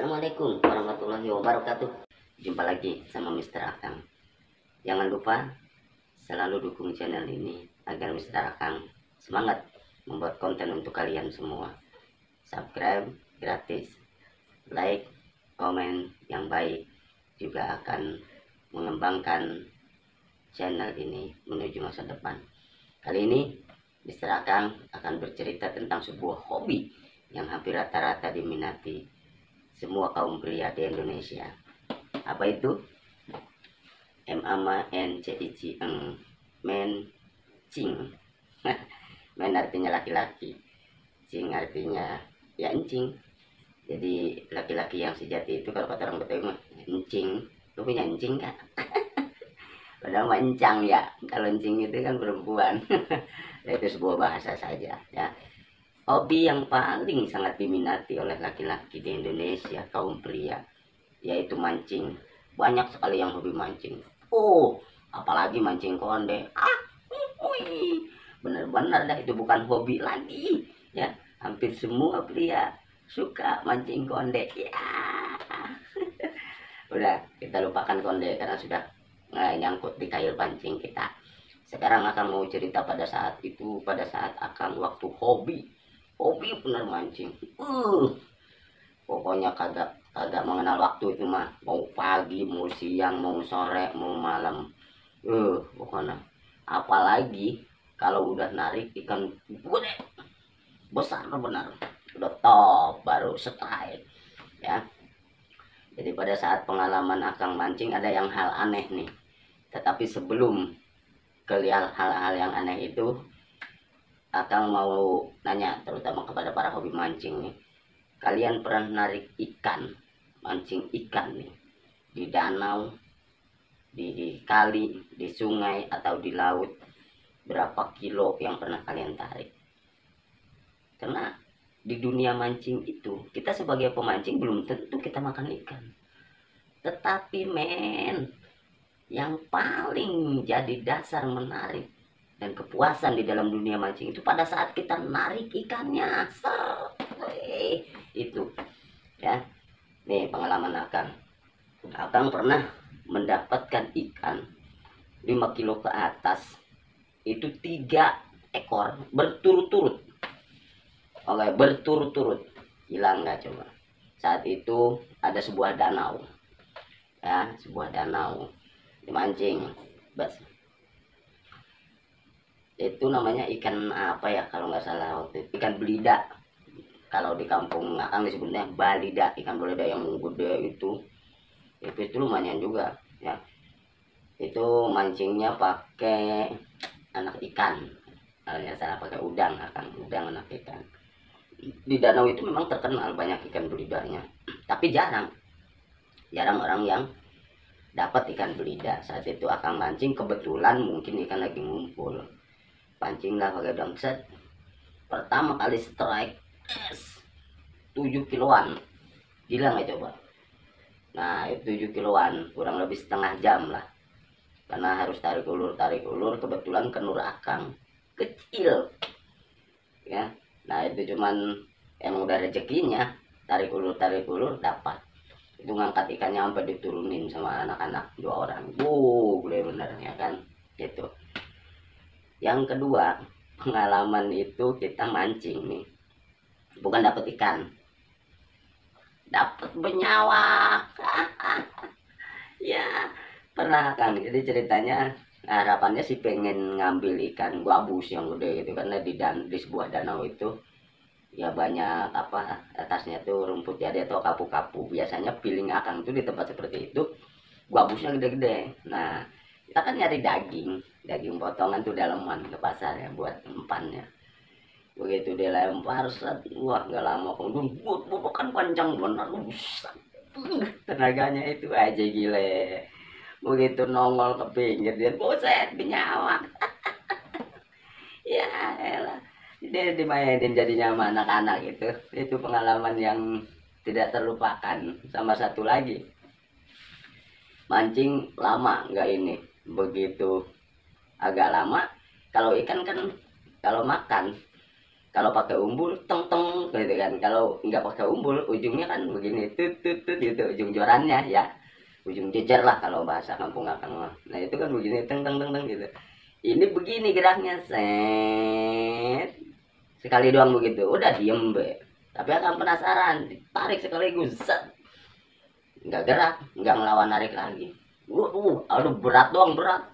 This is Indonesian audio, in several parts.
Assalamualaikum warahmatullahi wabarakatuh. Jumpa lagi sama Mr. Akang. Jangan lupa selalu dukung channel ini agar Mr. Akang semangat membuat konten untuk kalian semua. Subscribe gratis, like, komen yang baik juga akan mengembangkan channel ini menuju masa depan. Kali ini Mr. Akang akan bercerita tentang sebuah hobi yang hampir rata-rata diminati semua kaum pria di Indonesia. Apa itu? M-A-N-C-I-C-Eng, mancing. Men artinya laki-laki, cing artinya ya encing. Jadi laki-laki yang sejati itu kalau kata orang Betawi mah encing. Lu punya encing kan? Padahal mah encang ya. Kalau encing itu kan perempuan. Itu sebuah bahasa saja ya. Hobi yang paling sangat diminati oleh laki-laki di Indonesia, kaum pria, yaitu mancing. Banyak sekali yang hobi mancing. Oh, apalagi mancing konde. Benar-benar dah itu bukan hobi lagi. Ya, hampir semua pria suka mancing konde. Ya. Udah, kita lupakan konde karena sudah nyangkut di kail pancing kita. Sekarang akan mau cerita pada saat itu, pada saat akan waktu hobi bener mancing. Pokoknya kagak mengenal waktu itu mah, mau pagi, mau siang, mau sore, mau malam. Pokoknya apalagi kalau udah narik ikan gede besar benar, udah top baru strike ya. Jadi pada saat pengalaman akang mancing ada yang hal aneh nih. Tetapi sebelum ke hal-hal yang aneh itu, Akang mau nanya terutama kepada para hobi mancing nih. Kalian pernah narik ikan, mancing ikan nih di danau, di kali, di sungai atau di laut? Berapa kilo yang pernah kalian tarik? Karena di dunia mancing itu kita sebagai pemancing belum tentu kita makan ikan. Tetapi men, yang paling jadi dasar menarik dan kepuasan di dalam dunia mancing itu pada saat kita narik ikannya. Itu ya. Nih pengalaman Akang pernah mendapatkan ikan 5 kilo ke atas itu 3 ekor berturut-turut. Oke, berturut-turut. Hilang nggak coba? Saat itu ada sebuah danau ya, sebuah danau dimancing bas. Itu namanya ikan apa ya kalau nggak salah waktu itu, ikan belida. Kalau di kampung Akang disebutnya balida, ikan belida yang gede itu lumayan juga ya. Itu mancingnya pakai anak ikan, kalau nggak salah pakai udang. Udang anak ikan. Di danau itu memang terkenal banyak ikan belidanya, tapi jarang orang yang dapat ikan belida. Saat itu Akang mancing, kebetulan mungkin ikan lagi ngumpul. Pancing lah pakai dongset. Pertama kali strike 7 kiloan. Gila nggak coba? Nah itu 7 kiloan, kurang lebih setengah jam lah. Karena harus tarik ulur. Kebetulan kenur Akang kecil ya. Nah itu cuman emang udah rezekinya, tarik ulur dapat. Itu ngangkat ikannya sampai diturunin sama anak-anak 2 orang. Gede bener ya kan gitu. Yang kedua, pengalaman itu kita mancing nih, bukan dapat ikan, dapat benyawa. Ya pernah kan. Jadi ceritanya harapannya sih pengen ngambil ikan gabus yang gede gitu, karena di sebuah danau itu ya banyak apa, atasnya tuh rumput jadi atau kapu-kapu. Biasanya feeling Akang tuh di tempat seperti itu gabusnya gede-gede. Nah kita kan nyari daging potongan tuh daleman ke pasar ya buat empannya. Begitu dia lempar set, wah nggak lama kemudian bukan panjang bener, tenaganya itu aja gile. Begitu nongol ke pinggir dia buset benyawa. Ya elah, dia dimainin jadinya sama anak-anak gitu. Itu pengalaman yang tidak terlupakan. Sama satu lagi, mancing lama nggak ini, begitu agak lama. Kalau ikan kan kalau makan Kalau pakai umbul teng teng gitu kan, kalau nggak pakai umbul ujungnya kan begini tut tut tut gitu ujung jorannya ya, ujung jejer lah kalau bahasa kampung akang mah. Nah itu kan begini teng teng teng teng gitu. Ini begini geraknya set, sekali doang begitu udah diem be, tapi akan penasaran ditarik sekaligus set, nggak gerak nggak ngelawan narik lagi. Aduh berat doang berat.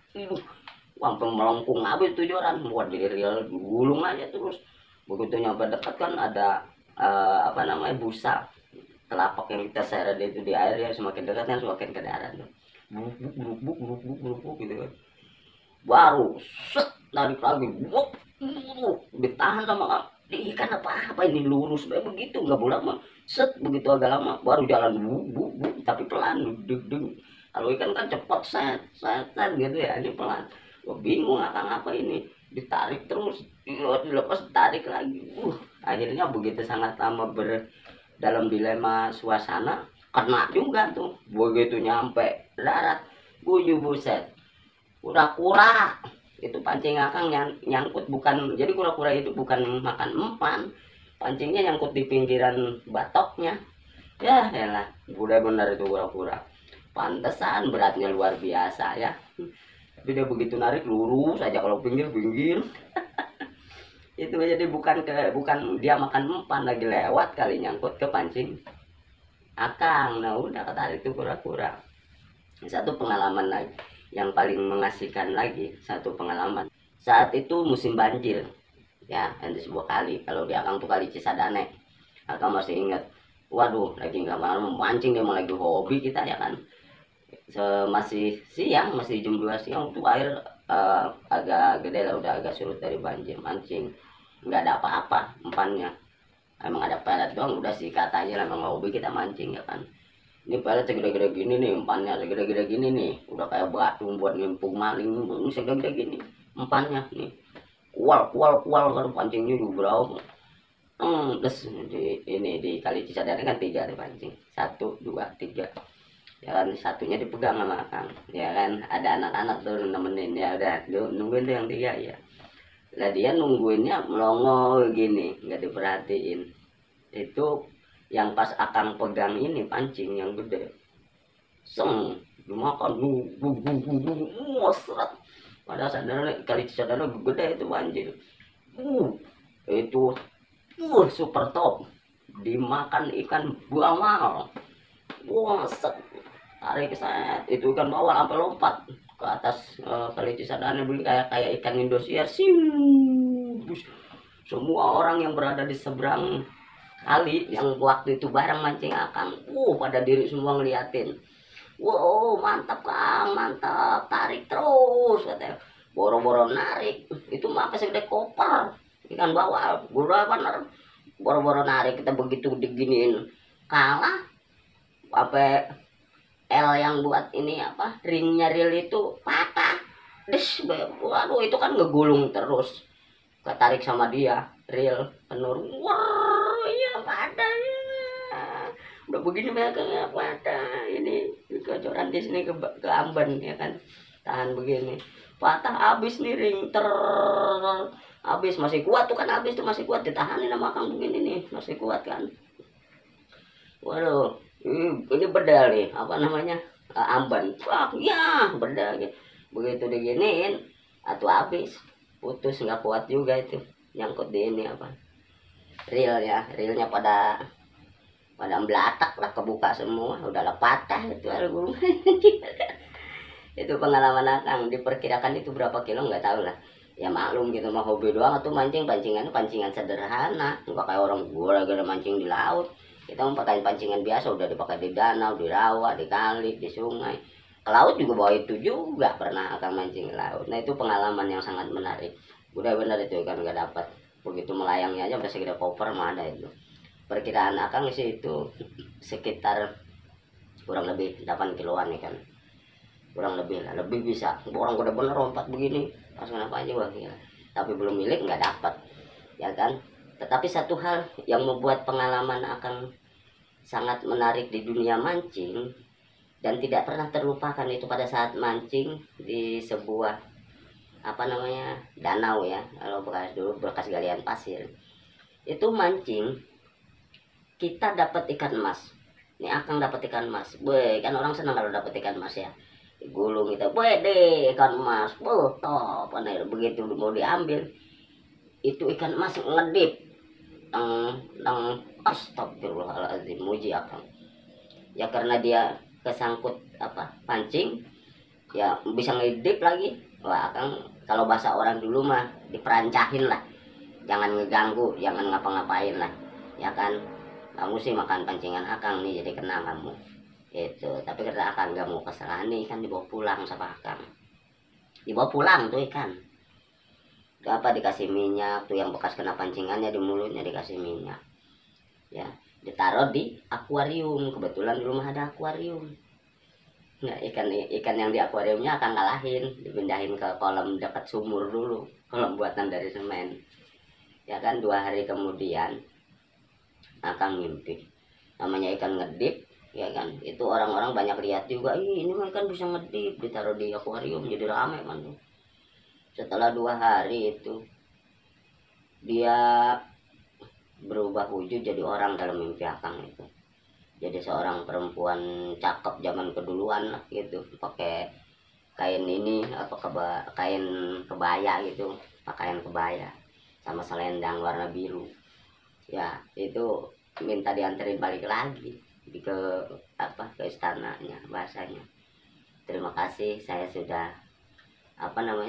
Sampai melengkung habis tuh joran buat diri gulung aja terus. Begitu nyampe dekat kan ada apa namanya busa telapak yang kita seret itu di air ya, semakin dekat kan semakin ke darat tuh. Buruk gitu kan. Baru set tarik lagi. Ditahan sama ikan apa ini lurus begitu nggak boleh mah set begitu agak lama baru jalan tapi pelan deg deg. Kalau ikan kan cepat set set gitu ya, ini pelan. Gue bingung akan apa ini, ditarik terus dilepas tarik lagi. Akhirnya begitu sangat lama dalam dilema suasana, kena juga tuh. Begitu nyampe darat buyu buset kura-kura itu pancing akang nyangkut, bukan jadi kura-kura itu bukan makan empan, pancingnya nyangkut di pinggiran batoknya. Ya elah udah benar itu kura-kura, pantesan beratnya luar biasa ya. Tapi dia begitu narik lurus aja, kalau pinggir itu jadi bukan dia makan umpan, lagi lewat kali nyangkut ke pancing akang. Nah udah ketarik itu kura-kura. Satu pengalaman lagi yang paling mengasihkan lagi, satu pengalaman saat itu musim banjir ya, yang di sebuah kali, kalau di akang tuh kali Cisadane. Akang masih ingat, waduh lagi nggak mau mancing, dia mau lagi hobi kita ya kan. Masih siang, masih jam 2 siang tuh air agak gede lah, udah agak surut dari banjir. Mancing nggak ada apa-apa umpannya, emang ada pelet doang, udah sih katanya emang hobi kita mancing ya kan. Ini pelet segede-gede gini nih, umpannya segede-gede gini nih, udah kayak batu buat ngimpung maling, ini segede-gede gini umpannya nih. Kual kan pancingnya juga berapa. Terus di kali Cisadane kan 3 dipancing, 1 2 3 ya kan, satunya dipegang sama akang ya kan, ada anak-anak tuh nemenin ya, udah nungguin tuh yang 3 ya. Lah dia nungguinnya melongo gini nggak diperhatiin, itu yang pas akang pegang ini pancing yang gede seng dimakan seret. Pada sadar kali sadar gede itu banjir. Itu super top dimakan ikan buamal. Set tarik saya itu ikan bawal sampai lompat ke atas kali Cisadane beli kayak ikan Indosiar sih. Semua orang yang berada di seberang kali yang waktu itu bareng mancing akang pada diri semua ngeliatin. Wow mantap Kang, mantap, tarik terus katanya. Boro-boro narik itu mah segede koper ikan bawal, bener boro-boro narik kita begitu diginiin kalah. Apa L yang buat ini apa ringnya reel itu patah. Waduh itu kan ngegulung terus, ketarik sama dia reel penur. Wah iya pada ya. Udah begini mereka pada ini kecoran di sini ke Amben ya kan, tahan begini patah habis nih ring habis, masih kuat tuh kan, habis tuh masih kuat ditahanin sama Kang begini nih, masih kuat kan. Waduh ini bedal nih apa namanya Amban, ya bedal gitu. Begitu diginiin atau habis putus, nggak kuat juga itu nyangkut di ini apa reelnya pada belatak lah, kebuka semua, udah lah patah itu gulung. Itu pengalaman akang. Diperkirakan itu berapa kilo nggak tahu lah ya, maklum gitu mah hobi doang atau pancingan sederhana, nggak kayak orang gua lagi mancing di laut. Kita mau pakai pancingan biasa, udah dipakai di danau, di rawa, di kali, di sungai. Ke laut juga bawa itu juga pernah akan mancing di laut. Nah itu pengalaman yang sangat menarik. Udah benar itu kan nggak dapat. Begitu melayangnya aja udah segede koper mah ada itu. Perkiraan akang sih itu sekitar kurang lebih 8 kiloan ya kan. Kurang lebih lah, lebih bisa. Orang udah bener lompat begini, pas kenapa aja gua kira. Tapi belum milik nggak dapat. Ya kan? Tetapi satu hal yang membuat pengalaman akang sangat menarik di dunia mancing dan tidak pernah terlupakan itu pada saat mancing di sebuah apa namanya danau ya, kalau bekas galian pasir. itu mancing, kita dapat ikan emas. Ini Akang dapat ikan emas, boy, kan orang senang kalau dapat ikan emas ya. Digulung kita, boy deh ikan emas, boh top. Begitu mau diambil, itu ikan emas ngedip, astagfirullahaladzim, muji Akang. Ya karena dia kesangkut pancing, ya bisa ngedip lagi. Wah Akang kalau bahasa orang dulu mah diperancahin lah, jangan ngeganggu, jangan ngapa-ngapain lah, ya kan. Kamu sih makan pancingan Akang nih, jadi kena kamu itu. Tapi karena Akang gak mau kesalahan nih, ikan dibawa pulang sama Akang, dibawa pulang tuh ikan. Dikasih minyak tuh, yang bekas kena pancingannya di mulutnya dikasih minyak, ya ditaruh di akuarium. Kebetulan di rumah ada akuarium. Nah ikan yang di akuariumnya akan ngalahin, dipindahin ke kolam dekat sumur dulu, kolam buatan dari semen, ya kan. 2 hari kemudian Akang mimpi namanya ikan ngedip, ya kan. Itu orang-orang banyak lihat juga, ini mah ikan bisa ngedip, ditaruh di akuarium, jadi rame kan tuh. Setelah 2 hari itu dia berubah wujud jadi orang dalam mimpi Akang itu. Jadi seorang perempuan cakep zaman keduluan lah gitu, pakai kain ini kain kebaya gitu, pakaian kebaya sama selendang warna biru. Ya itu minta dianterin balik lagi ke ke istananya, bahasanya terima kasih, saya sudah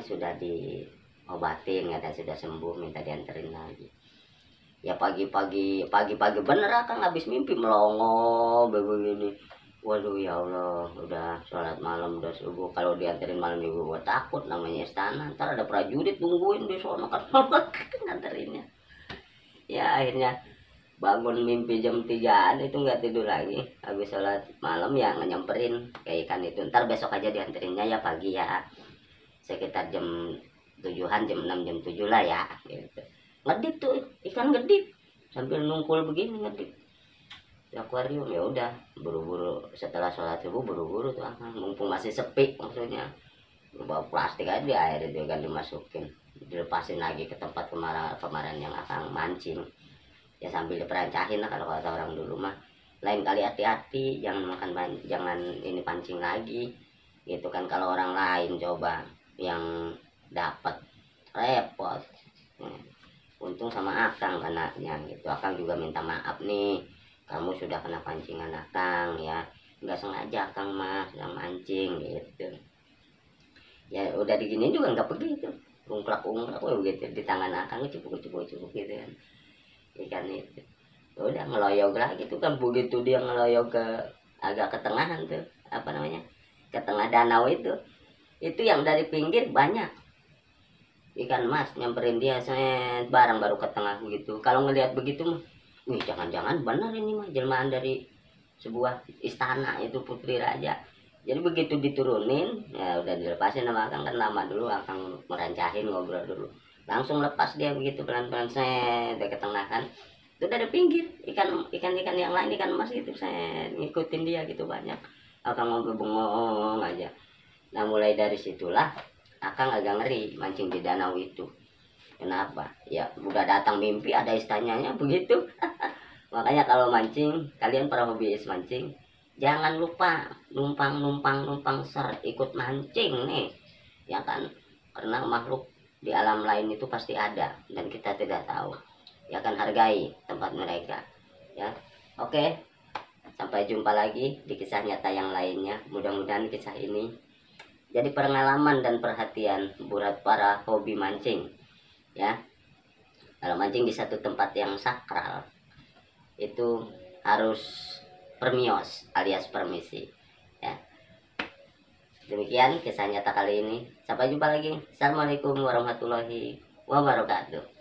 sudah diobatin, ya, dan sudah sembuh, minta dianterin lagi. Ya pagi-pagi bener Akang habis mimpi melongo begini. Waduh ya Allah, udah sholat malam, udah subuh, kalau dianterin malam juga gua takut, namanya istana, ntar ada prajurit nungguin di sono kan nganterinnya. Ya akhirnya bangun mimpi jam 3-an itu nggak tidur lagi, habis sholat malam ya nyamperin kayak ikan itu. Ntar besok aja dianterinnya ya pagi ya, sekitar jam 7-an, jam 6, jam 7 lah ya gitu. Ngedip tuh ikan, ngedip sambil nungkul begini, ngedip di akuarium. Ya udah buru-buru setelah sholat subuh, buru-buru tuh Akang, mumpung masih sepi, maksudnya bawa plastik aja di air itu kan, dimasukin, dilepasin lagi ke tempat kemarin yang Akang mancing. Ya sambil diperancahin lah kalau kata orang dulu mah. Lain kali hati-hati, jangan ini pancing lagi gitu kan. Kalau orang lain coba yang dapat repot. Untung sama Akang kenanya gitu. Akang juga minta maaf nih, kamu sudah kena pancingan Akang ya, nggak sengaja Akang mah yang mancing gitu. Ya udah diginiin juga nggak begitu, ungklak begitu di tangan Akang, cukup gitu kan ikan itu. Udah ngeloyok lagi tuh kan, begitu dia ngeloyok ke agak ke tengahan tuh, ke tengah danau itu yang dari pinggir banyak ikan mas nyamperin dia, barang baru ke tengah gitu. Kalau ngelihat begitu mah, wih jangan-jangan benar ini mah jelmaan dari sebuah istana itu, putri raja. Jadi begitu diturunin ya udah dilepasin sama Akang, kan lama dulu Akang merancahin, ngobrol dulu, langsung lepas dia begitu pelan-pelan, udah ke tengah kan. Itu dari pinggir ikan yang lain, ikan emas gitu, saya ngikutin dia gitu banyak. Akang ngobrol bengong aja. Nah mulai dari situlah Akang agak ngeri mancing di danau itu. Kenapa? Ya udah datang mimpi ada istananya begitu. Makanya kalau mancing, kalian para hobiis mancing, jangan lupa numpang ikut mancing nih, ya kan. Karena makhluk di alam lain itu pasti ada dan kita tidak tahu, ya kan. Hargai tempat mereka ya. Oke, sampai jumpa lagi di kisah nyata yang lainnya. Mudah-mudahan kisah ini jadi pengalaman dan perhatian buat para hobi mancing ya. Kalau mancing di satu tempat yang sakral itu harus permios alias permisi ya. Demikian kisah nyata kali ini, sampai jumpa lagi. Assalamualaikum warahmatullahi wabarakatuh.